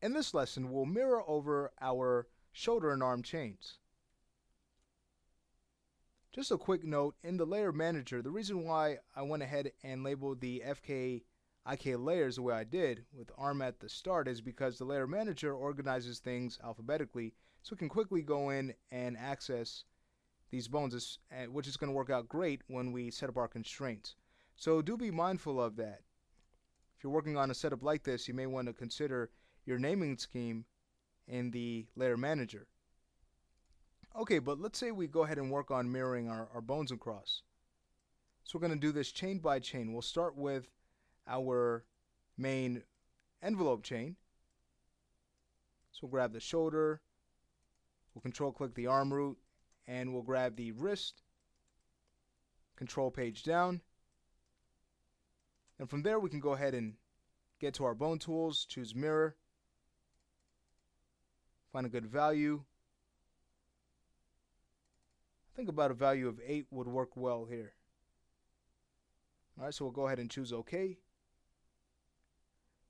In this lesson, we'll mirror over our shoulder and arm chains. Just a quick note, in the layer manager, the reason why I went ahead and labeled the FK IK layers the way I did with arm at the start is because the layer manager organizes things alphabetically, so we can quickly go in and access these bones, which is going to work out great when we set up our constraints. So do be mindful of that. If you're working on a setup like this, you may want to consider your naming scheme in the layer manager. Okay, but let's say we go ahead and work on mirroring our bones across. So we're going to do this chain by chain. We'll start with our main envelope chain. So we'll grab the shoulder, we'll control click the arm root, and we'll grab the wrist, control page down. And from there we can go ahead and get to our bone tools, choose mirror, find a good value. I think about a value of 8 would work well here. Alright, so we'll go ahead and choose OK.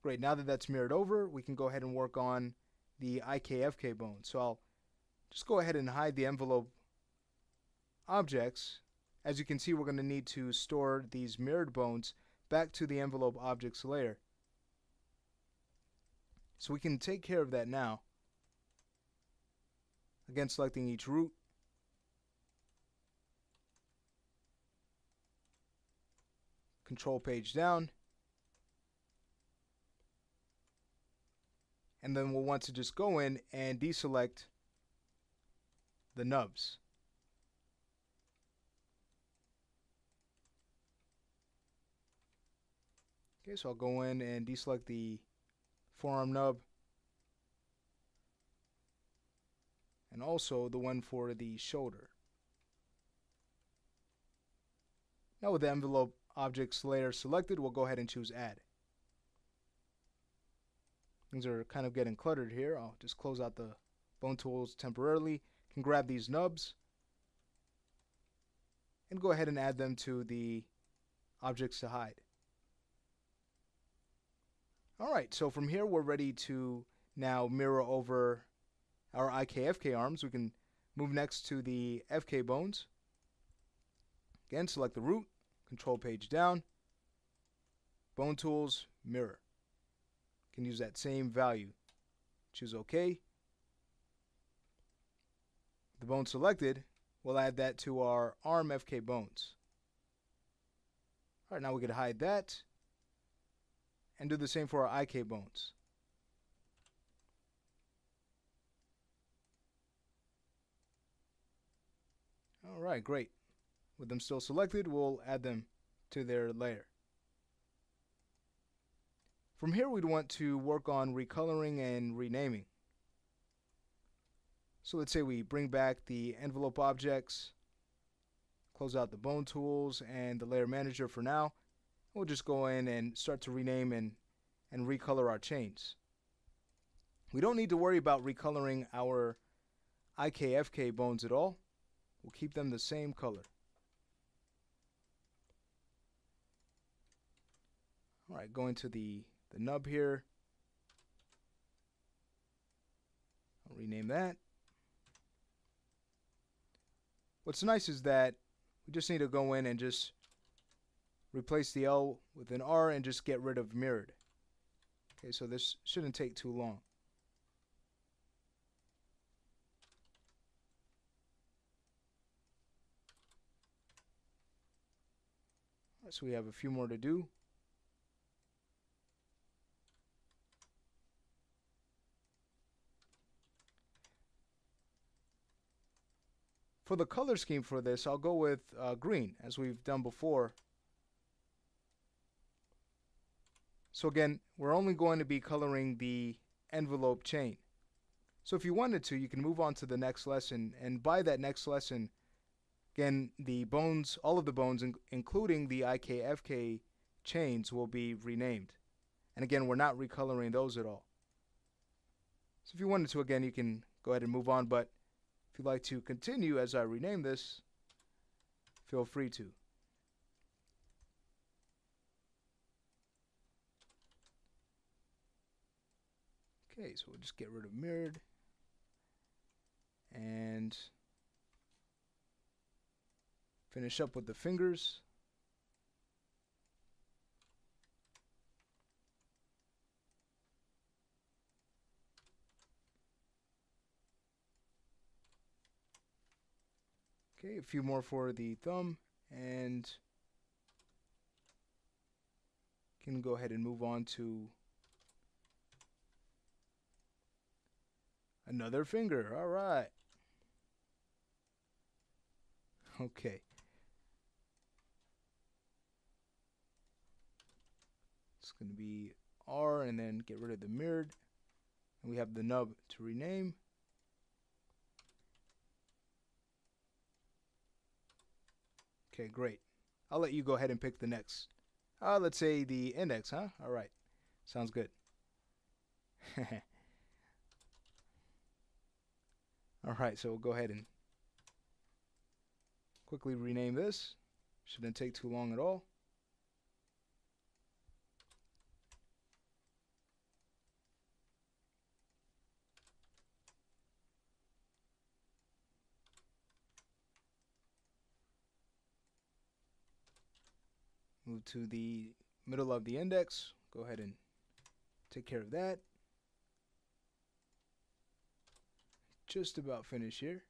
Great, now that that's mirrored over, we can go ahead and work on the IKFK bone. So I'll just go ahead and hide the envelope objects. As you can see, we're going to need to store these mirrored bones back to the envelope objects layer. So we can take care of that now. Again, selecting each root. Control page down. And then we'll want to just go in and deselect the nubs. Okay, so I'll go in and deselect the forearm nub and also the one for the shoulder. Now with the envelope objects layer selected, we'll go ahead and choose add. Things are kind of getting cluttered here. I'll just close out the bone tools temporarily. Can grab these nubs and go ahead and add them to the objects to hide. Alright, so from here we're ready to now mirror over our IKFK arms. We can move next to the FK bones. Again, select the root, control page down, bone tools, mirror. Can use that same value. Choose OK. The bone selected, we'll add that to our arm FK bones. Alright, now we can hide that and do the same for our IK bones. Alright, great. With them still selected, we'll add them to their layer. From here, we'd want to work on recoloring and renaming. So let's say we bring back the envelope objects, close out the bone tools and the layer manager for now. We'll just go in and start to rename and recolor our chains. We don't need to worry about recoloring our IKFK bones at all. We'll keep them the same color. Alright, going to the nub here. I'll rename that. What's nice is that we just need to go in and just replace the L with an R and just get rid of mirrored. Okay, so this shouldn't take too long. Right, so we have a few more to do. For the color scheme for this, I'll go with green, as we've done before. So again, we're only going to be coloring the envelope chain. So if you wanted to, you can move on to the next lesson, and by that next lesson, again, the bones, all of the bones, including the IKFK chains, will be renamed. And again, we're not recoloring those at all. So if you wanted to, again, you can go ahead and move on, but if you'd like to continue as I rename this, feel free to. Okay, so we'll just get rid of mirrored and finish up with the fingers. Okay, a few more for the thumb, and can go ahead and move on to another finger. All right. Okay. It's going to be R and then get rid of the mirrored. And we have the nub to rename. Okay, great. I'll let you go ahead and pick the next. Let's say the index, huh? All right. Sounds good. All right, so we'll go ahead and quickly rename this. Shouldn't take too long at all. Move to the middle of the index. Go ahead and take care of that. Just about finished here.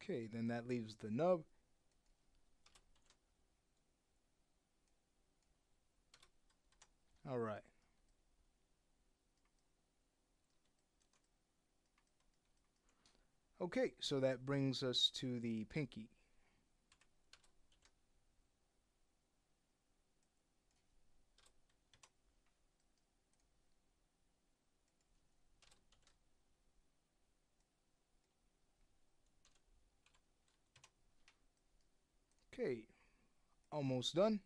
Okay, then that leaves the nub. All right. Okay, so that brings us to the pinky. Okay, almost done.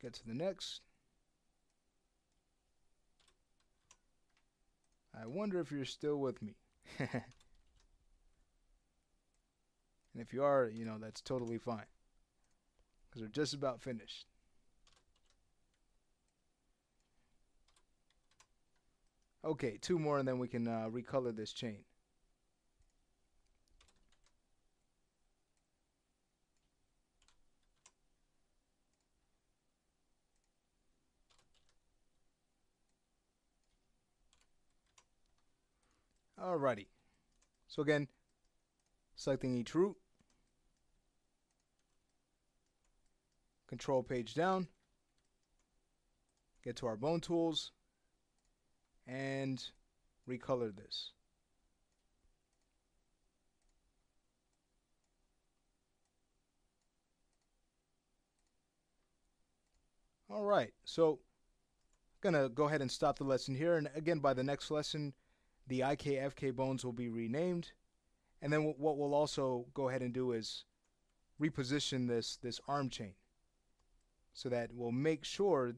Get to the next. I wonder if you're still with me. And if you are, that's totally fine. Because we're just about finished. Okay, two more and then we can recolor this chain. Alrighty. So again, selecting each root. Control page down. Get to our bone tools. And recolor this. Alright, so I'm going to go ahead and stop the lesson here. And again, by the next lesson, the IKFK bones will be renamed. And then what we'll also go ahead and do is reposition this arm chain so that we'll make sure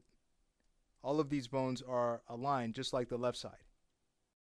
all of these bones are aligned just like the left side.